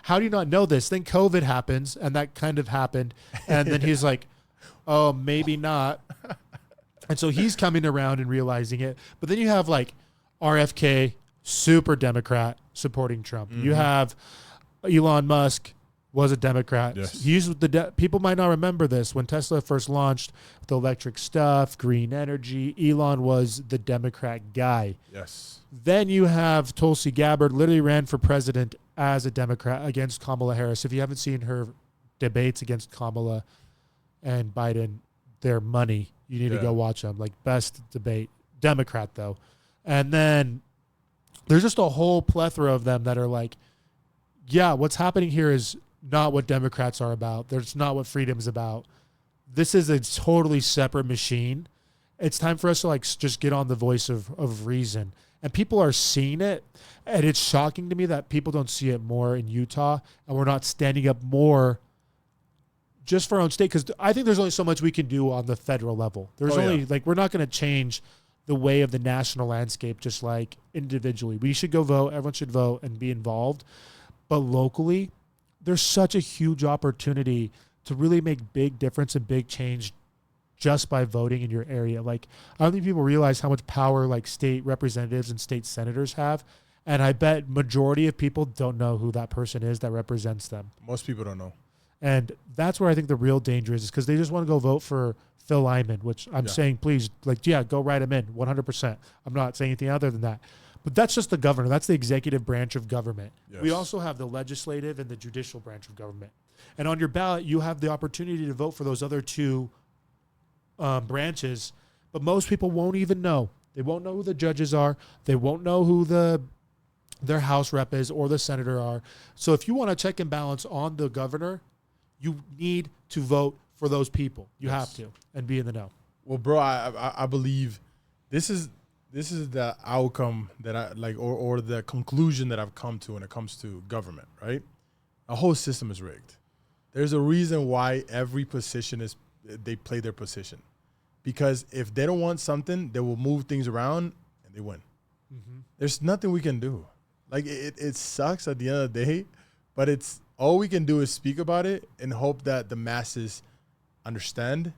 how do you not know this? Then COVID happens, and that kind of happened. And then he's like, oh, maybe not. And so he's coming around and realizing it. But then you have like RFK, super Democrat, supporting Trump. Mm-hmm. You have Elon Musk, was a Democrat. Yes. He's people might not remember this. When Tesla first launched the electric stuff, green energy, Elon was the Democrat guy. Yes. Then you have Tulsi Gabbard, literally ran for president as a Democrat against Kamala Harris. If you haven't seen her debates against Kamala and Biden, they're money. You need to go watch them. Like, best debate. Democrat, though. And then there's just a whole plethora of them that are like, yeah, what's happening here is not what Democrats are about. That's not what freedom is about. This is a totally separate machine. It's time for us to like just get on the voice of reason. And people are seeing it. And it's shocking to me that people don't see it more in Utah. And we're not standing up more just for our own state. Because I think there's only so much we can do on the federal level. There's like, we're not going to change the way of the national landscape just like individually. We should go vote. Everyone should vote and be involved. But locally, there's such a huge opportunity to really make big difference and big change just by voting in your area. Like, I don't think people realize how much power like state representatives and state senators have. And I bet majority of people don't know who that person is that represents them. Most people don't know. And that's where I think the real danger is because they just want to go vote for Phil Lyman, which I'm saying, please, like, go write him in 100%. I'm not saying anything other than that. But that's just the governor. That's the executive branch of government. Yes. We also have the legislative and the judicial branch of government. And on your ballot, you have the opportunity to vote for those other two branches. But most people won't even know. They won't know who the judges are. They won't know who their House rep is or the senator are. So if you want to check and balance on the governor, you need to vote for those people. You have to and be in the know. Well, bro, I believe this is this is the outcome that I like, or the conclusion that I've come to when it comes to government, right? A whole system is rigged. There's a reason why every position they play their position. Because if they don't want something, they will move things around and they win. Mm-hmm. There's nothing we can do. Like, it sucks at the end of the day, but it's all we can do is speak about it and hope that the masses understand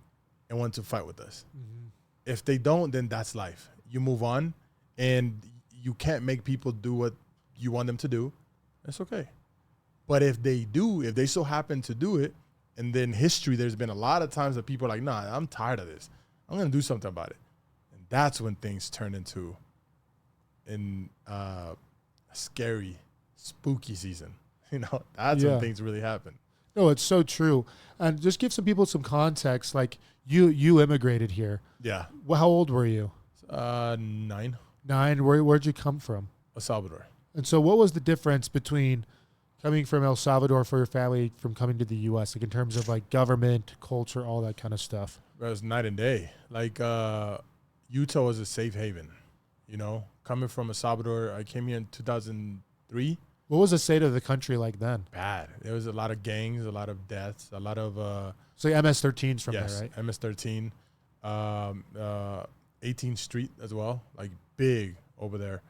and want to fight with us. Mm-hmm. If they don't, then that's life. You move on, and you can't make people do what you want them to do. That's okay. But if they do, if they so happen to do it, and then history, there's been a lot of times that people are like, nah, I'm tired of this. I'm going to do something about it. And that's when things turn into a scary, spooky season. You know, that's when things really happen. No, it's so true. And just give some people some context. Like, you immigrated here. Yeah. Well, how old were you? 9. 9. Where'd you come from? El Salvador. And so what was the difference between coming from El Salvador for your family from coming to the U.S., like in terms of like government, culture, all that kind of stuff? It was night and day. Like, Utah was a safe haven, you know. Coming from El Salvador, I came here in 2003. What was the state of the country like then? Bad. There was a lot of gangs, a lot of deaths, a lot of... So MS-13's from there, right? MS-13. 18th Street as well, like big over there.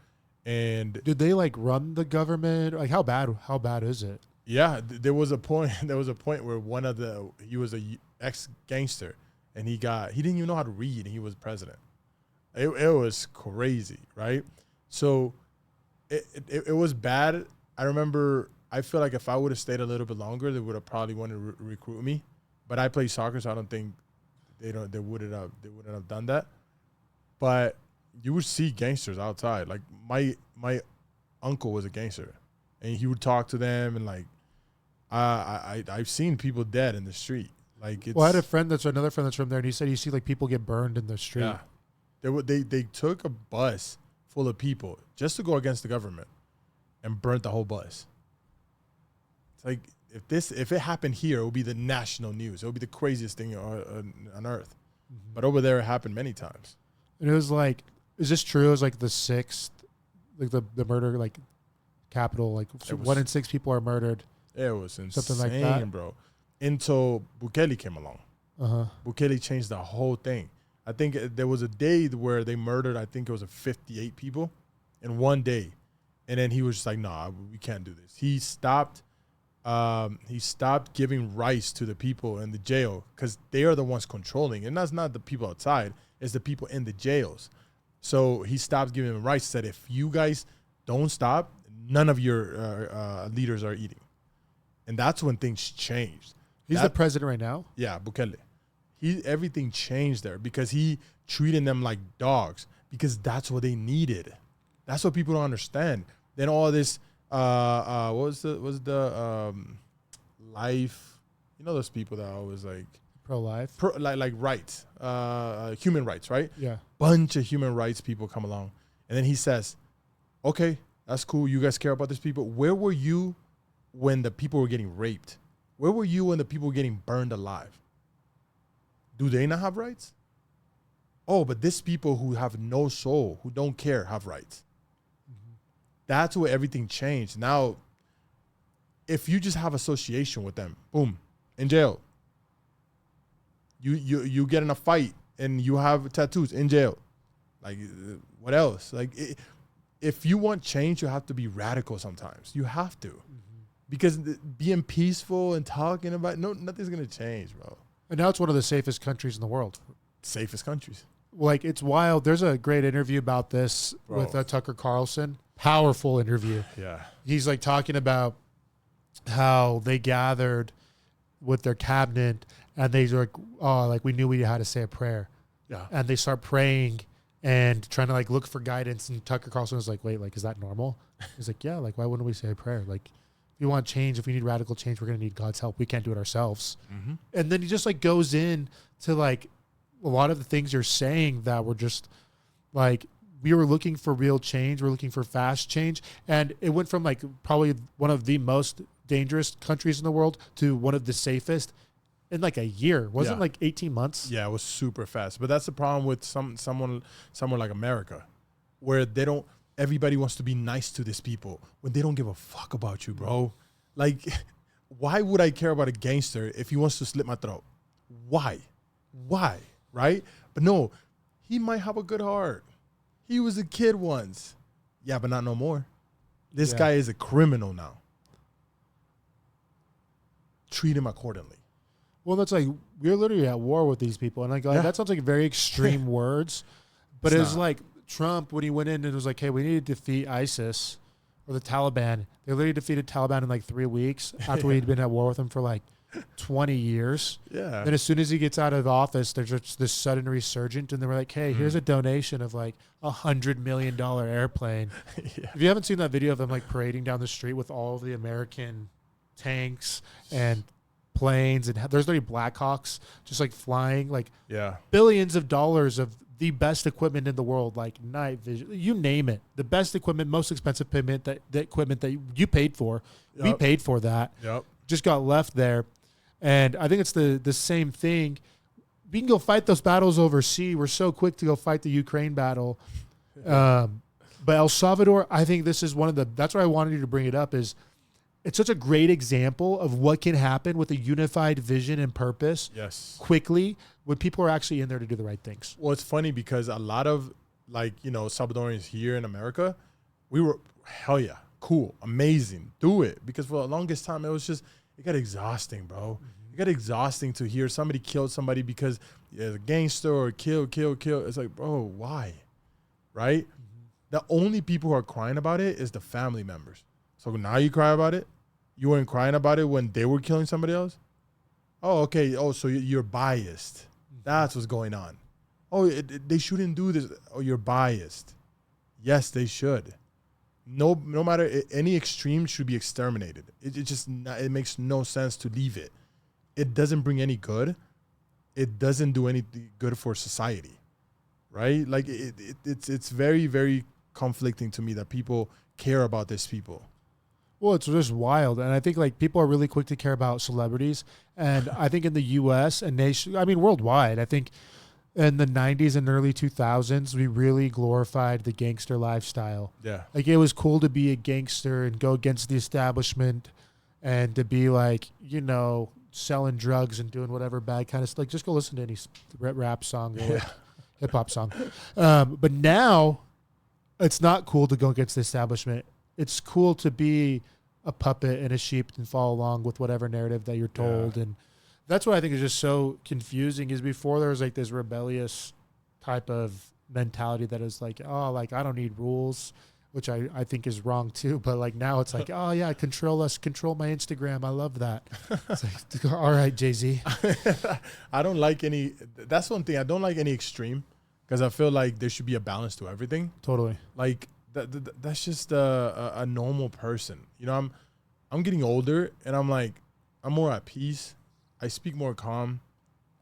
And did they like run the government? Like how bad is it? Yeah, there was a point where he was a ex-gangster, and he didn't even know how to read, and he was president. It was crazy, right? So it was bad. I remember, I feel like if I would have stayed a little bit longer, they would have probably wanted to recruit me. But I play soccer, so I don't think they wouldn't have done that. But you would see gangsters outside. Like my uncle was a gangster, and he would talk to them, and like I've seen people dead in the street. Like, I had another friend that's from there, and he said you see like people get burned in the street. Yeah, they took a bus full of people just to go against the government, and burnt the whole bus. It's like if it happened here, it would be the national news. It would be the craziest thing on earth. Mm-hmm. But over there, it happened many times. And it was like, is this true? It was like the 6th, like the murder, like capital, like 1 in 6 people are murdered. It was insane, something like that, bro. Until Bukele came along. Bukele changed the whole thing. I think there was a day where they murdered, I think it was 58 people in one day. And then he was just like, nah, we can't do this. He stopped giving rights to the people in the jail because they are the ones controlling. And that's not the people outside. It's the people in the jails. So he stopped giving them rights, said if you guys don't stop, none of your leaders are eating. And that's when things changed. He's the president right now? Yeah, Bukele. Everything changed there because he treated them like dogs because that's what they needed. That's what people don't understand. Then all this, what was the life? You know those people that always like pro-life, like rights, human rights, right? Yeah. Bunch of human rights people come along, and then he says, "Okay, that's cool. You guys care about these people. Where were you when the people were getting raped? Where were you when the people were getting burned alive? Do they not have rights? Oh, but these people who have no soul, who don't care, have rights." That's where everything changed. Now, if you just have association with them, boom, in jail. You get in a fight and you have tattoos, in jail. Like, what else? Like, if you want change, you have to be radical sometimes. You have to. Because being peaceful and talking about nothing's going to change, bro. And now it's one of the safest countries in the world. Safest countries. Like, it's wild. There's a great interview about this with Tucker Carlson. Powerful interview. Yeah. He's like talking about how they gathered with their cabinet and they were like, oh, like we knew we had to say a prayer. Yeah. And they start praying and trying to like look for guidance. And Tucker Carlson was like, wait, like, is that normal? He's like, yeah, like, why wouldn't we say a prayer? Like, if we want change, if we need radical change, we're going to need God's help. We can't do it ourselves. Mm-hmm. And then he just like goes in to like a lot of the things you're saying that were just like, we were looking for real change. We're looking for fast change. And it went from like probably one of the most dangerous countries in the world to one of the safest in like a year. Wasn't it like 18 months? Yeah, it was super fast. But that's the problem with someone like America. where everybody wants to be nice to these people when they don't give a fuck about you, bro. Like, why would I care about a gangster if he wants to slit my throat? Why? Right? But no, he might have a good heart. He was a kid once. Yeah, but not no more. This guy is a criminal now. Treat him accordingly. Well, that's like, we're literally at war with these people. And like that sounds like very extreme words. But it's like Trump, when he went in and was like, hey, we need to defeat ISIS or the Taliban. They literally defeated Taliban in like 3 weeks after we'd been at war with them for like 20 years. Yeah. Then as soon as he gets out of office, there's just this sudden resurgent. And they were like, hey, here's a donation of like $100 million airplane. If you haven't seen that video of them like parading down the street with all of the American tanks and planes, and there's literally Blackhawks just like flying, like billions of dollars of the best equipment in the world, like night vision, you name it, the best equipment, most expensive equipment, the equipment that you paid for. We paid for that. Just got left there. And I think it's the same thing. We can go fight those battles overseas. We're so quick to go fight the Ukraine battle. But El Salvador, I think this is that's why I wanted you to bring it up, is it's such a great example of what can happen with a unified vision and purpose quickly when people are actually in there to do the right things. Well, it's funny because a lot of, like, Salvadorians here in America, we were, hell yeah, cool, amazing, do it. Because for the longest time, it got exhausting, bro. It got exhausting to hear somebody killed somebody because a gangster or kill. It's like, bro, why? Right? The only people who are crying about it is the family members. So now you cry about it? You weren't crying about it when they were killing somebody else? Oh, okay. Oh, so you're biased. That's what's going on. Oh, they shouldn't do this. Oh, you're biased. Yes, they should. No matter, any extreme should be exterminated. It makes no sense to leave it. It doesn't bring any good. It doesn't do anything good for society, right? Like it's very, very conflicting to me that people care about these people. Well, it's just wild. And I think like people are really quick to care about celebrities. And I think in the US and worldwide, I think in the 90s and early 2000s, we really glorified the gangster lifestyle. Yeah. Like it was cool to be a gangster and go against the establishment and to be like, selling drugs and doing whatever bad kind of stuff. Like just go listen to any rap song or hip hop song. But now it's not cool to go against the establishment. It's cool to be a puppet and a sheep and follow along with whatever narrative that you're told. And that's what I think is just so confusing, is before there was like this rebellious type of mentality that is like, oh, like I don't need rules, which I think is wrong too. But like now it's like, oh yeah, control my Instagram. I love that. It's like, all right, Jay-Z. I don't like that's one thing. I don't like any extreme because I feel like there should be a balance to everything. Totally. Like that's just a normal person. I'm getting older and I'm more at peace. I speak more calm.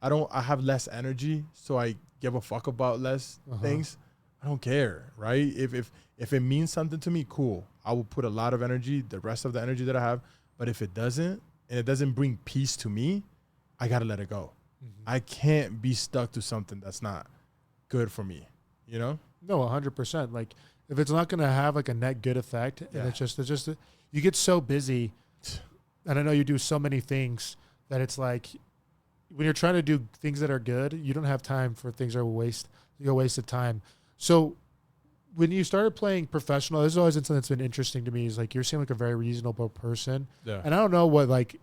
I have less energy, so I give a fuck about less things. I don't care, right? If it means something to me, cool. I will put a lot of energy, the rest of the energy that I have. But if it doesn't, and it doesn't bring peace to me, I gotta let it go. I can't be stuck to something that's not good for me. No, 100%. Like if it's not gonna have like a net good effect, and it's just you get so busy, and I know you do so many things that it's like when you're trying to do things that are good, you don't have time for things that are a waste of time. So when you started playing professional, this is always something that's been interesting to me, is like you seem like a very reasonable person. Yeah. And I don't know what like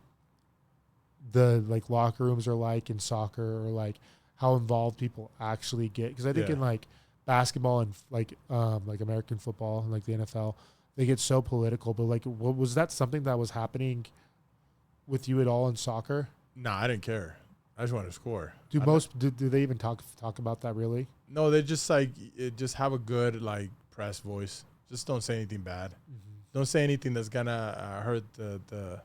the like locker rooms are like in soccer, or like how involved people actually get. Because I think in like basketball and like American football and like the NFL, they get so political. But like, was that something that was happening with you at all in soccer? Nah, I didn't care. I just wanted to score. Do they even talk about that really? No, they just just have a good like press voice. Just don't say anything bad. Don't say anything that's gonna hurt the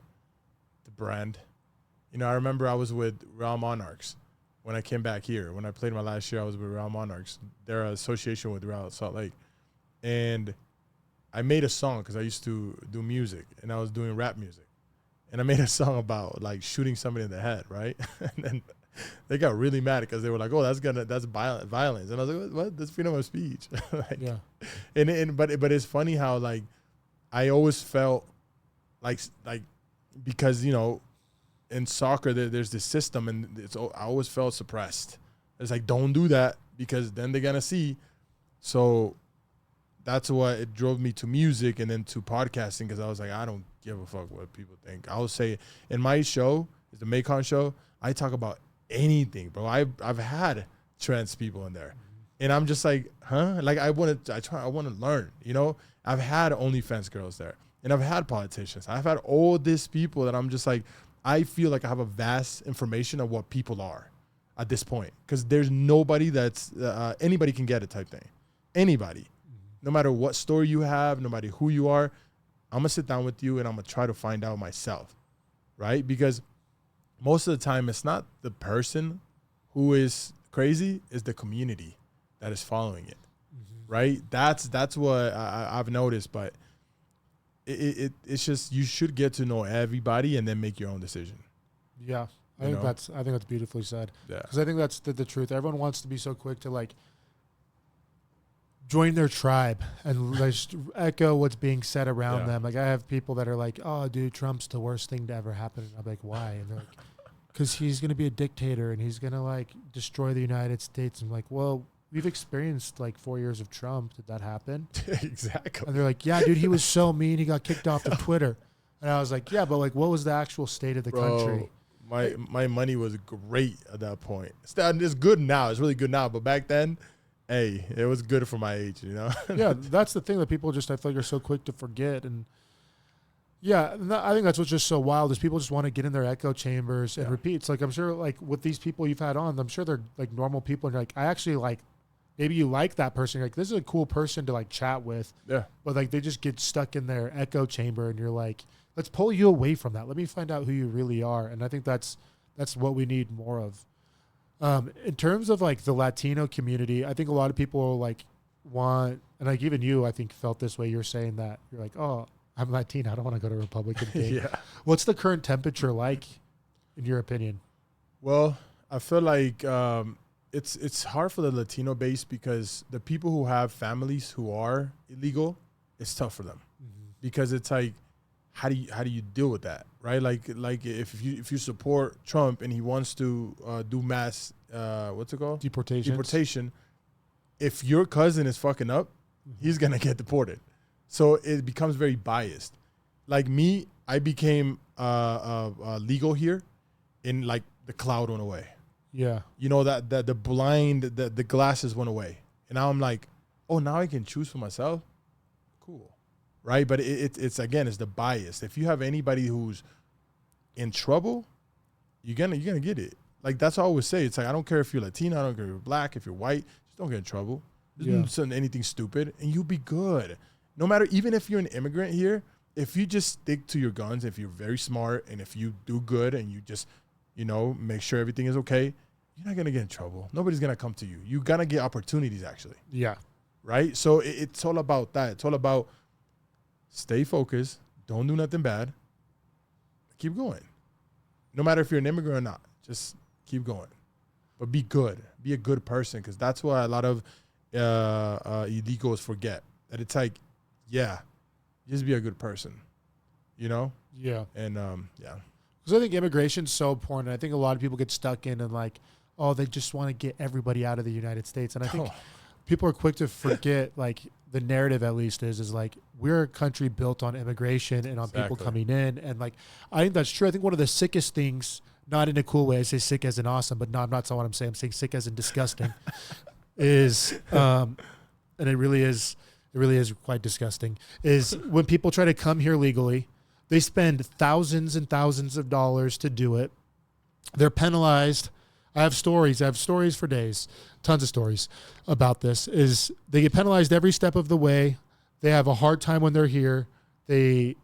brand. I remember I was with Real Monarchs when I came back here. When I played my last year, I was with Real Monarchs. They're an association with Real Salt Lake, and I made a song because I used to do music and I was doing rap music. And I made a song about like shooting somebody in the head, right? And then they got really mad because they were like, "Oh, that's violence," and I was like, "What? That's freedom of speech." Like, Yeah. But it's funny how like I always felt like because in soccer there's this system and I always felt suppressed. It's like, don't do that because then they're gonna see. So that's what it drove me to music and then to podcasting, because I was like, I don't give a fuck what people think. I would say in my show, it's the Macon show, I talk about anything, bro. I've had trans people in there, and I'm just like, huh? Like I want to learn. I've had OnlyFans girls there, and I've had politicians. I've had all these people that I'm just like, I feel like I have a vast information of what people are at this point, because there's nobody that's anybody can get it type thing. Anybody, no matter what story you have, no matter who you are, I'm gonna sit down with you and I'm gonna try to find out myself, right? Because most of the time it's not the person who is crazy, it's the community that is following it, right? That's what I've noticed. But it's just, you should get to know everybody and then make your own decision. Yeah, I think that's beautifully said. Yeah, because I think that's the truth. Everyone wants to be so quick to like join their tribe and just echo what's being said around them. Like I have people that are like, "Oh, dude, Trump's the worst thing to ever happen." And I'm like, "Why?" And they're like, "Because he's going to be a dictator and he's going to like destroy the United States." I'm like, "Well, we've experienced like 4 years of Trump. Did that happen?" Exactly. And they're like, "Yeah, dude, he was so mean. He got kicked off of Twitter." And I was like, "Yeah, but like, what was the actual state of the country?" My money was great at that point. It's good now. It's really good now. But back then, hey, it was good for my age, Yeah, that's the thing that people just, I feel like, are so quick to forget. And yeah, I think that's what's just so wild is people just want to get in their echo chambers and repeat. It's like, I'm sure like with these people you've had on, I'm sure they're like normal people. And you're like, I actually like, maybe you like that person. You're like, this is a cool person to like chat with. Yeah. But like they just get stuck in their echo chamber and you're like, let's pull you away from that. Let me find out who you really are. And I think that's what we need more of. In terms of like the Latino community, I think a lot of people like want, and like even you, I think felt this way. You're saying that you're like, oh, I'm Latino. I don't want to go to a Republican game. Yeah. What's the current temperature like, in your opinion? Well, I feel like it's hard for the Latino base because the people who have families who are illegal, it's tough for them because it's like, how do you deal with that, right? Like if you support Trump and he wants to do mass what's it called, deportation, if your cousin is fucking up, he's gonna get deported. So it becomes very biased. Like me, I became legal here, in like the cloud went away. Yeah, that the blind, the glasses went away, and now I'm like, oh, now I can choose for myself. Cool. Right, but it's again, it's the bias. If you have anybody who's in trouble, you're gonna get it. Like that's what I always say. It's like, I don't care if you're Latino, I don't care if you're black, if you're white, just don't get in trouble. Just don't do anything stupid, and you'll be good. No matter, even if you're an immigrant here, if you just stick to your guns, if you're very smart, and if you do good, and you just make sure everything is okay, you're not gonna get in trouble. Nobody's gonna come to you. You're gonna get opportunities actually. Yeah. Right. So it's all about that. It's all about stay focused. Don't do nothing bad. Keep going. No matter if you're an immigrant or not, just keep going. But be good. Be a good person, because that's what a lot of illegals forget. That it's like, yeah, just be a good person. Yeah. And yeah. Because I think immigration's so important. I think a lot of people get stuck in and like, oh, they just want to get everybody out of the United States. And I think people are quick to forget, like, the narrative at least is like, we're a country built on immigration and on people coming in. And like, I think that's true. I think one of the sickest things, not in a cool way, I say sick as in awesome, but no, I'm not saying what I'm saying. I'm saying sick as in disgusting is, and it really is quite disgusting, is when people try to come here legally, they spend thousands and thousands of dollars to do it. They're penalized. I have stories for days, tons of stories about this. Is they get penalized every step of the way. They have a hard time when they're here. It's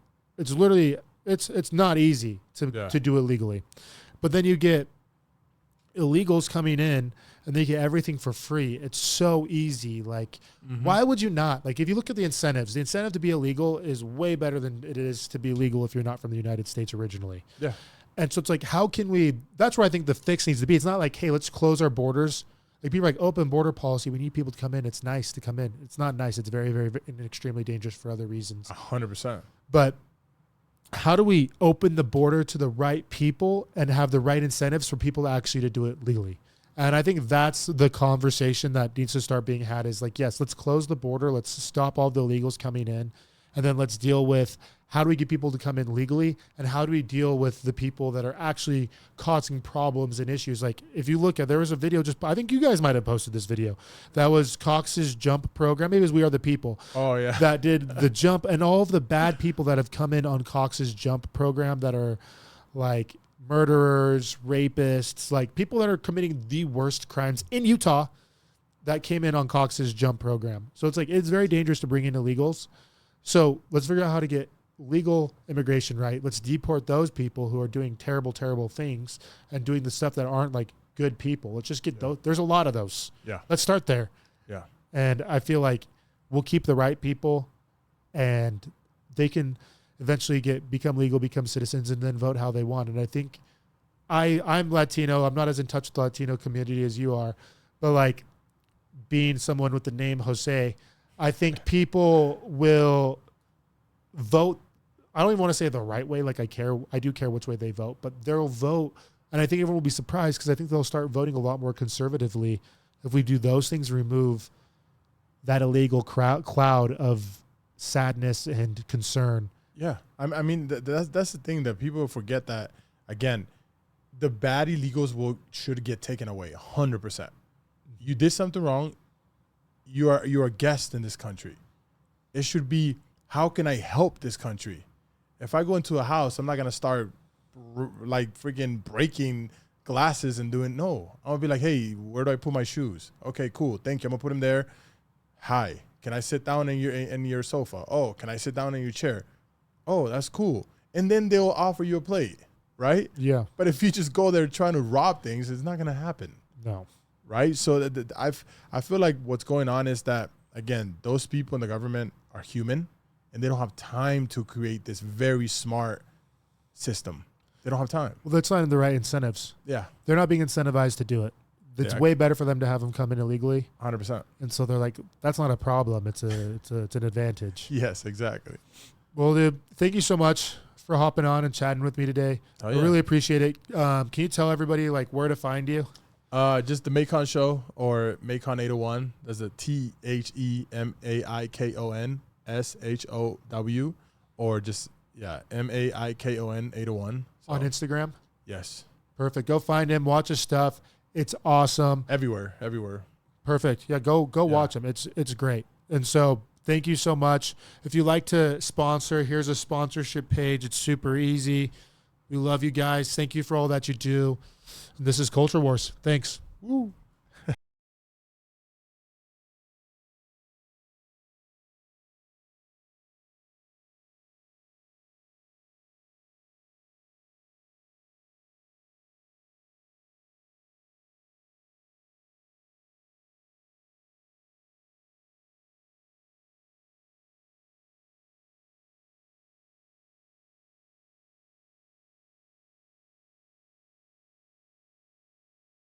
not easy to do it legally. But then you get illegals coming in and they get everything for free. It's so easy. Like, why would you not? Like, if you look at the incentive to be illegal is way better than it is to be legal if you're not from the United States originally. Yeah. And so it's like, how can we, that's where I think the fix needs to be. It's not like, hey, let's close our borders. Like people are like, open border policy. We need people to come in. It's nice to come in. It's not nice. It's very, very, and extremely dangerous for other reasons. 100%. But how do we open the border to the right people and have the right incentives for people actually to do it legally? And I think that's the conversation that needs to start being had is like, yes, let's close the border. Let's stop all the illegals coming in. And then let's deal with how do we get people to come in legally and how do we deal with the people that are actually causing problems and issues. Like if you look at, there was a video I think you guys might have posted this video. That was Cox's jump program. Maybe it was We Are the People. Oh yeah. That did the jump and all of the bad people that have come in on Cox's jump program that are like murderers, rapists, like people that are committing the worst crimes in Utah that came in on Cox's jump program. So it's like, it's very dangerous to bring in illegals. So let's figure out how to get legal immigration right. Let's deport those people who are doing terrible, terrible things and doing the stuff that aren't like good people. Let's just get those. There's a lot of those. Yeah. Let's start there. Yeah. And I feel like we'll keep the right people and they can eventually become legal, become citizens, and then vote how they want. And I think I'm Latino. I'm not as in touch with the Latino community as you are, but like being someone with the name Jose, I think people will vote. I don't even want to say the right way. Like I do care which way they vote, but they'll vote. And I think everyone will be surprised because I think they'll start voting a lot more conservatively if we do those things, remove that illegal cloud of sadness and concern. Yeah. I mean, that's the thing that people forget that, again, the bad illegals should get taken away 100%. You did something wrong. You're a guest in this country. It should be, how can I help this country? If I go into a house, I'm not going to start like freaking breaking glasses and doing, no. I'm going to be like, hey, where do I put my shoes? Okay, cool. Thank you. I'm going to put them there. Hi. Can I sit down in your sofa? Oh, can I sit down in your chair? Oh, that's cool. And then they'll offer you a plate, right? Yeah. But if you just go there trying to rob things, it's not going to happen. No. Right? So I feel like what's going on is that, again, those people in the government are human and they don't have time to create this very smart system. They don't have time. Well, that's not in the right incentives. Yeah. They're not being incentivized to do it. It's way better for them to have them come in illegally. 100%. And so they're like, that's not a problem. It's an advantage. Yes, exactly. Well, dude, thank you so much for hopping on and chatting with me today. Oh, I yeah. really appreciate it. Can you tell everybody like where to find you? Just the Macon Show or Macon 801. There's a THEMAIKONSHOW or just, MAIKON 801. On Instagram? Yes. Perfect. Go find him. Watch his stuff. It's awesome. Everywhere. Perfect. Yeah, go watch him. It's great. And so thank you so much. If you'd like to sponsor, here's a sponsorship page. It's super easy. We love you guys. Thank you for all that you do. This is Culture Wars. Thanks. Woo.